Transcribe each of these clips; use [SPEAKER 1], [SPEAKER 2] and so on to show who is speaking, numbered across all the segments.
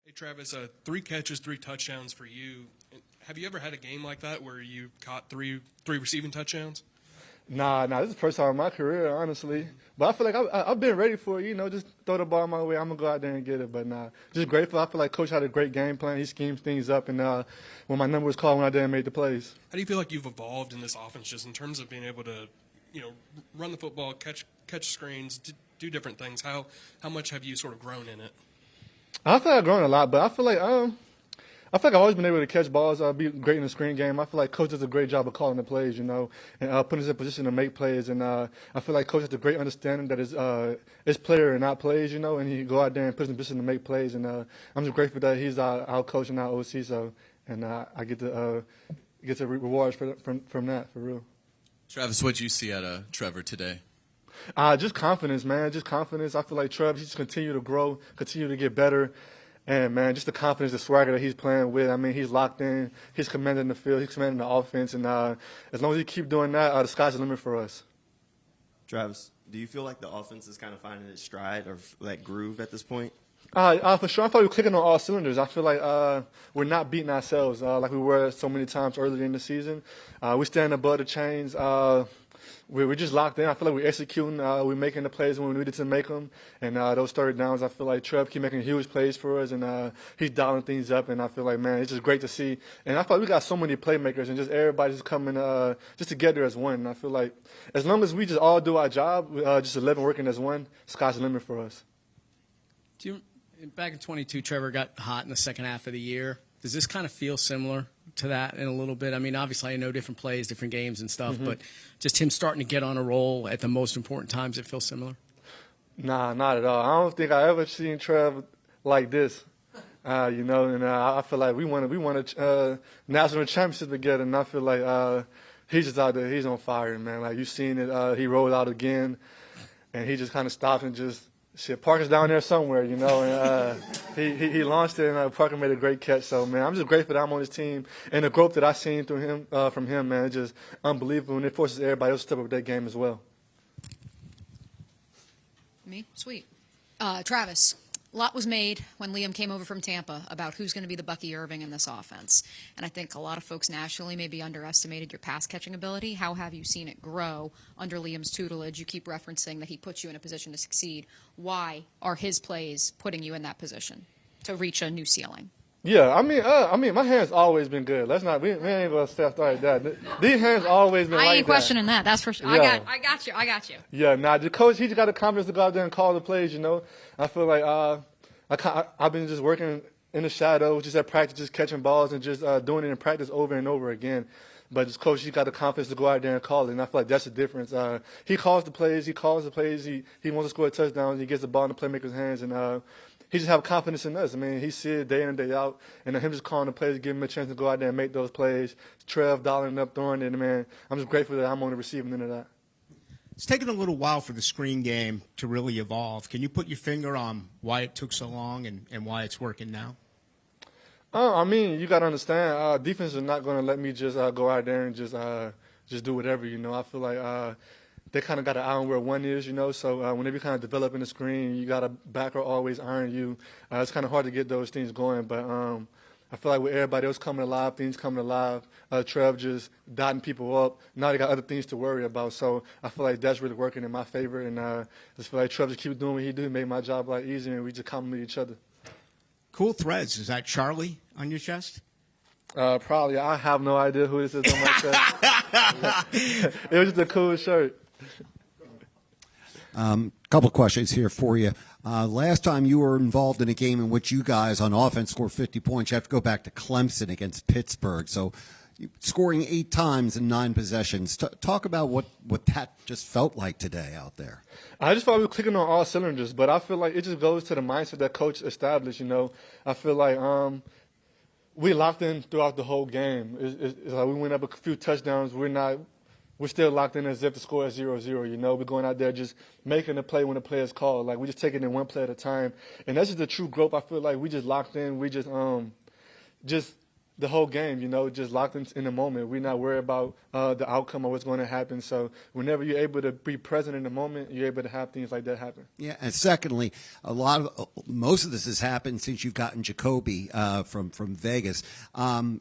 [SPEAKER 1] Hey, Travis, 3 catches, 3 touchdowns for you. Have you ever had a game like that where you caught three receiving touchdowns?
[SPEAKER 2] Nah, this is the first time in my career, honestly. But I feel like I've been ready for it, just throw the ball my way. I'm going to go out there and get it. But nah, just grateful. I feel like Coach had a great game plan. He schemes things up. And when my number was called, when I didn't make the plays.
[SPEAKER 1] How do you feel like you've evolved in this offense just in terms of being able to, run the football, catch screens, do different things? How much have you sort of grown in it?
[SPEAKER 2] I feel like I've grown a lot, but I feel like I've always been able to catch balls, be great in the screen game. I feel like Coach does a great job of calling the plays, and putting us in position to make plays. And I feel like Coach has a great understanding that it's player and not plays, and he go out there and put us in position to make plays. And I'm just grateful that he's our coach and our OC. So, and I get to rewards from that for real.
[SPEAKER 3] Travis, what did you see out of Trevor today?
[SPEAKER 2] Just confidence, man. Just confidence. I feel like Trevor, he's continue to grow, continue to get better. And, man, just the confidence, the swagger that he's playing with. I mean, he's locked in. He's commanding the field. He's commanding the offense. And as long as he keep doing that, the sky's the limit for us.
[SPEAKER 4] Travis, do you feel like the offense is kind of finding its stride or that groove at this point?
[SPEAKER 2] For sure. I feel like we're clicking on all cylinders. I feel like we're not beating ourselves like we were so many times earlier in the season. We stand above the chains. We're just locked in. I feel like we're executing. We're making the plays when we needed to make them. And those third downs, I feel like Trev keep making huge plays for us. And he's dialing things up. And I feel like, man, it's just great to see. And I feel like we got so many playmakers and just everybody just coming just together as one. And I feel like as long as we just all do our job, just 11 working as one, sky's the limit for us.
[SPEAKER 5] Back in 22, Trevor got hot in the second half of the year. Does this kind of feel similar to that in a little bit? I mean, obviously I know different plays, different games and stuff, but just him starting to get on a roll at the most important times, it feels similar?
[SPEAKER 2] Nah, not at all. I don't think I ever seen Trev like this. And I feel like we won a national championship together, and I feel like he's just out there. He's on fire, man. Like, you seen it. He rolled out again, and he just kind of stopped and just – Parker's down there somewhere, and he launched it, and Parker made a great catch. So, man, I'm just grateful that I'm on this team. And the growth that I've seen through him, from him, man, it's just unbelievable. And it forces everybody else to step up their game as well.
[SPEAKER 6] Me? Sweet. Travis, a lot was made when Liam came over from Tampa about who's going to be the Bucky Irving in this offense. And I think a lot of folks nationally maybe underestimated your pass-catching ability. How have you seen it grow under Liam's tutelage? You keep referencing that he puts you in a position to succeed. Why are his plays putting you in that position to reach a new ceiling?
[SPEAKER 2] Yeah, I mean, my hands always been good. Let's not we ain't gonna start like that. These hands always been like that.
[SPEAKER 6] I ain't questioning that. That's for sure.
[SPEAKER 2] Yeah.
[SPEAKER 6] I got you.
[SPEAKER 2] Yeah, the coach, he just got the confidence to go out there and call the plays. I feel like I've been just working in the shadow, just at practice, just catching balls and just doing it in practice over and over again. But this coach, he got the confidence to go out there and call it, and I feel like that's the difference. He calls the plays. He wants to score a touchdown. He gets the ball in the playmaker's hands, and he just have confidence in us. I mean, he see it day in and day out, and him just calling the plays, giving him a chance to go out there and make those plays. Trev dialing up, throwing it, man. I'm just grateful that I'm on the receiving end of that.
[SPEAKER 7] It's taken a little while for the screen game to really evolve. Can you put your finger on why it took so long and why it's working now?
[SPEAKER 2] I mean, you got to understand, defense is not going to let me just go out there and just do whatever, I feel like they kind of got an eye on where one is, so whenever you kind of develop in the screen, you got a backer always iron you. It's kind of hard to get those things going, but I feel like with everybody else coming alive, things coming alive, Trev just dotting people up. Now they got other things to worry about, so I feel like that's really working in my favor, and I just feel like Trev just keeps doing what he do, make my job a lot easier, and we just compliment each other.
[SPEAKER 7] Cool threads. Is that Charlie on your chest?
[SPEAKER 2] Probably. I have no idea who this is on my chest. It was just a cool shirt.
[SPEAKER 8] Couple questions here for you. Last time you were involved in a game in which you guys on offense scored 50 points, you have to go back to Clemson against Pittsburgh. So scoring 8 times in 9 possessions. Talk about what that just felt like today out there.
[SPEAKER 2] I just felt we were clicking on all cylinders, but I feel like it just goes to the mindset that coach established, I feel like we locked in throughout the whole game. It's like we went up a few touchdowns. We're still locked in as if the score is 0-0, We're going out there just making the play when the play is called. Like, we just taking it one play at a time. And that's just the true growth. I feel like we just locked in. We just the whole game, just locked in the moment. We're not worried about the outcome or what's going to happen. So whenever you're able to be present in the moment, you're able to have things like that happen.
[SPEAKER 8] Yeah, and secondly, most of this has happened since you've gotten Jacoby from Vegas.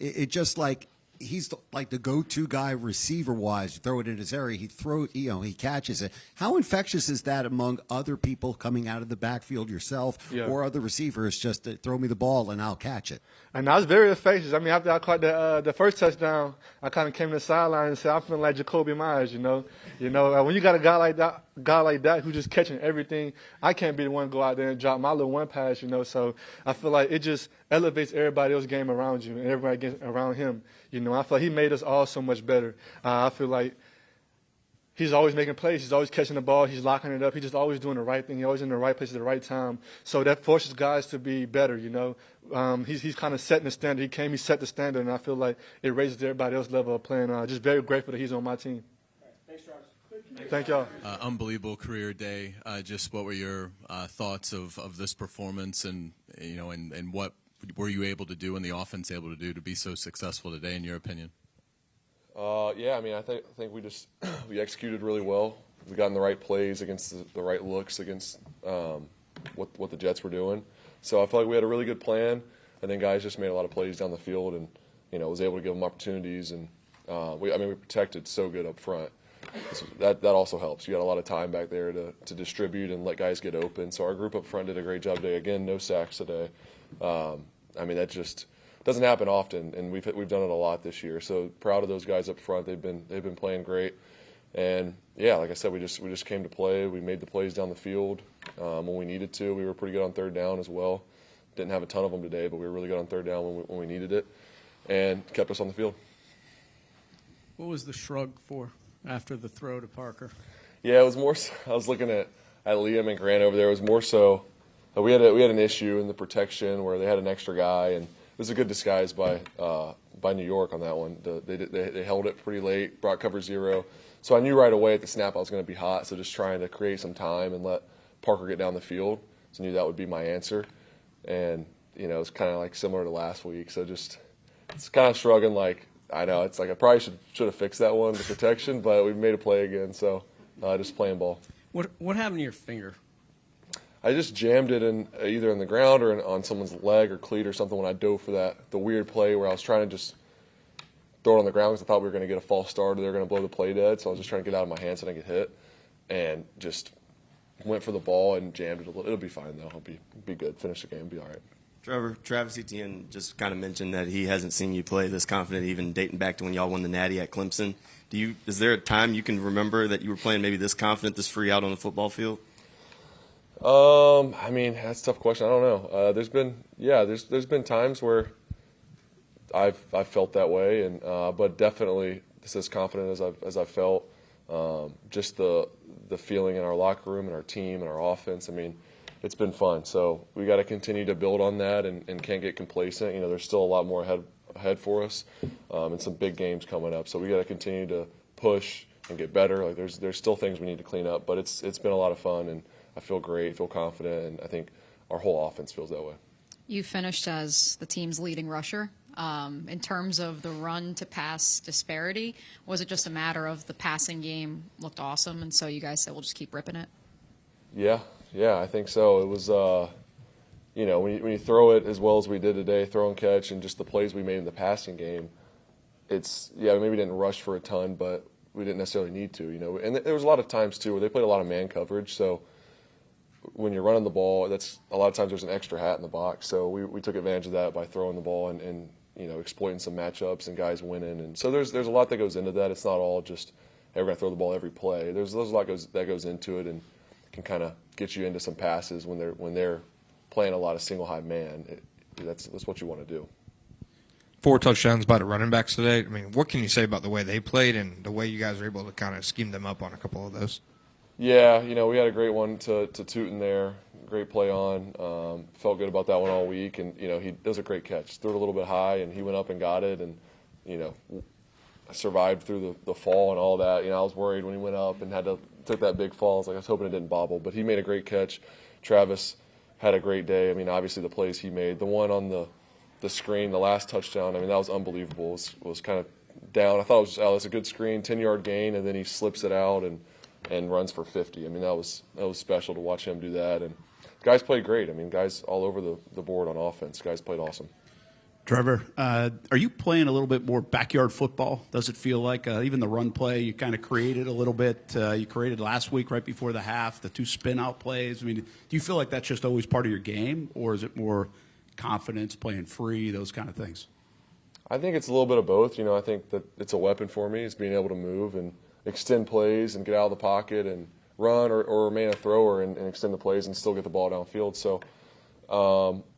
[SPEAKER 8] It just like he's like the go-to guy receiver-wise. You throw it in his area, he catches it. How infectious is that among other people coming out of the backfield, yourself or other receivers? Just to throw me the ball and I'll catch it.
[SPEAKER 2] And I was very infectious. I mean, after I caught the first touchdown, I kind of came to the sideline and said, "I'm feeling like Jacoby Myers." When you got a guy like that who's just catching everything, I can't be the one to go out there and drop my little one pass. So I feel like it just elevates everybody else's game around you and everybody around him. I feel like he made us all so much better. I feel like he's always making plays. He's always catching the ball. He's locking it up. He's just always doing the right thing. He's always in the right place at the right time. So that forces guys to be better, He's kind of setting the standard. He set the standard, and I feel like it raises everybody else's level of playing. Just very grateful that he's on my team.
[SPEAKER 7] Thanks, Travis.
[SPEAKER 2] Thank y'all.
[SPEAKER 3] Unbelievable career day. Just what were your thoughts of this performance, and and what were you able to do and the offense able to do to be so successful today, in your opinion?
[SPEAKER 9] Yeah, I mean, I think we executed really well. We got in the right plays against the right looks against what the Jets were doing. So I felt like we had a really good plan, and then guys just made a lot of plays down the field, and was able to give them opportunities, and we protected so good up front. So that also helps. You got a lot of time back there to distribute and let guys get open. So our group up front did a great job today. Again, no sacks today. That just doesn't happen often, and we've done it a lot this year. So proud of those guys up front. They've been playing great, and yeah, like I said, we just came to play. We made the plays down the field when we needed to. We were pretty good on third down as well. Didn't have a ton of them today, but we were really good on third down when we needed it, and kept us on the field.
[SPEAKER 5] What was the shrug for after the throw to Parker?
[SPEAKER 9] Yeah, it was more so, I was looking at Liam and Grant over there. It was more so we had an issue in the protection where they had an extra guy, and it was a good disguise by New York on that one. They held it pretty late, brought cover 0. So I knew right away at the snap I was going to be hot, so just trying to create some time and let Parker get down the field. So I knew that would be my answer. And, it's kind of like similar to last week. So it's kind of shrugging like, I know, it's like I probably should have fixed that one, the protection, but we made a play again. So just playing ball.
[SPEAKER 5] What happened to your finger?
[SPEAKER 9] I just jammed it in either in the ground or on someone's leg or cleat or something when I dove for the weird play where I was trying to just throw it on the ground because I thought we were going to get a false start or they were going to blow the play dead. So I was just trying to get out of my hands so I didn't get hit, and just went for the ball and jammed it a little. It'll be fine though. It'll be good. Finish the game. Be all right.
[SPEAKER 4] Travis Etienne just kind of mentioned that he hasn't seen you play this confident, even dating back to when y'all won the Natty at Clemson. Is there a time you can remember that you were playing maybe this confident, this free out on the football field?
[SPEAKER 9] That's a tough question. I don't know. There's been times where I've felt that way, and but definitely this as confident as I've felt. Just the feeling in our locker room and our team and our offense. It's been fun. So we got to continue to build on that and can't get complacent. There's still a lot more ahead for us, and some big games coming up. So we got to continue to push and get better. Like there's still things we need to clean up, but it's been a lot of fun, and I feel great, feel confident, and I think our whole offense feels that way.
[SPEAKER 6] You finished as the team's leading rusher. In terms of the run-to-pass disparity, was it just a matter of the passing game looked awesome, and so you guys said, we'll just keep ripping it?
[SPEAKER 9] Yeah, I think so. It was, when you throw it as well as we did today, throw and catch, and just the plays we made in the passing game, maybe we didn't rush for a ton, but we didn't necessarily need to, And there was a lot of times, too, where they played a lot of man coverage, so when you're running the ball, that's a lot of times there's an extra hat in the box. So we took advantage of that by throwing the ball and exploiting some matchups and guys winning. And so there's a lot that goes into that. It's not all just, hey, we're going to throw the ball every play. There's a lot that goes into it and can kind of get you into some passes when they're playing a lot of single high man. That's what you want to do.
[SPEAKER 10] 4 touchdowns by the running backs today. What can you say about the way they played and the way you guys were able to kind of scheme them up on a couple of those?
[SPEAKER 9] Yeah, we had a great one to Tootin there. Great play on. Felt good about that one all week, and he does a great catch. Threw it a little bit high, and he went up and got it, and survived through the fall and all that. I was worried when he went up and took that big fall. I was hoping it didn't bobble, but he made a great catch. Travis had a great day. Obviously the plays he made. The one on the the screen, the last touchdown. I mean, that was unbelievable. It was kind of down. I thought it was a good screen, 10-yard gain, and then he slips it out and runs for 50. I mean, that was special to watch him do that. And guys played great. I mean, guys all over the board on offense. Guys played awesome.
[SPEAKER 11] Trevor, are you playing a little bit more backyard football? Does it feel like even the run play you kind of created a little bit? You created last week right before the half, the 2 spin-out plays. I mean, do you feel like that's just always part of your game, or is it more confidence, playing free, those kind of things?
[SPEAKER 9] I think it's a little bit of both. I think that it's a weapon for me is being able to move and extend plays and get out of the pocket and run or remain a thrower and extend the plays and still get the ball downfield. So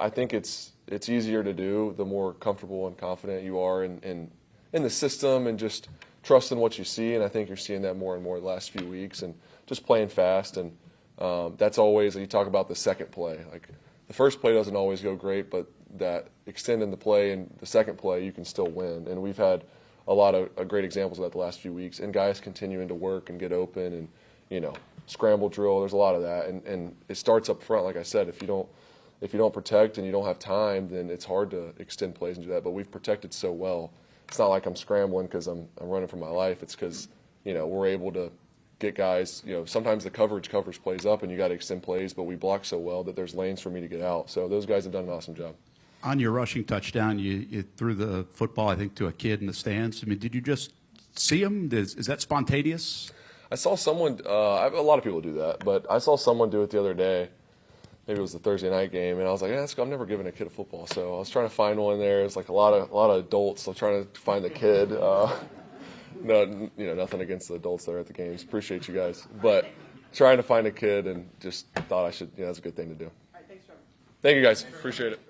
[SPEAKER 9] I think it's easier to do the more comfortable and confident you are in the system and just trusting what you see. And I think you're seeing that more and more the last few weeks and just playing fast. And that's always, you talk about the second play. Like the first play doesn't always go great, but that extending the play and the second play, you can still win. And we've had a lot of great examples of that the last few weeks. And guys continuing to work and get open and, scramble drill. There's a lot of that. And it starts up front, like I said. If you don't protect and you don't have time, then it's hard to extend plays and do that. But we've protected so well. It's not like I'm scrambling because I'm running for my life. It's because, we're able to get guys, sometimes the coverage covers plays up and you got to extend plays, but we block so well that there's lanes for me to get out. So those guys have done an awesome job.
[SPEAKER 11] On your rushing touchdown, you threw the football, I think, to a kid in the stands. I mean, did you just see him? Is that spontaneous?
[SPEAKER 9] I saw someone, a lot of people do that, but I saw someone do it the other day. Maybe it was the Thursday night game, and I was like, I'm never giving a kid a football. So I was trying to find one there. It's like a lot of adults. So I'm trying to find the kid. No, nothing against the adults that are at the games. Appreciate you guys, but trying to find a kid and just thought I should. That's a good thing to do. All right, thanks, Trevor. Thank you guys. Appreciate it.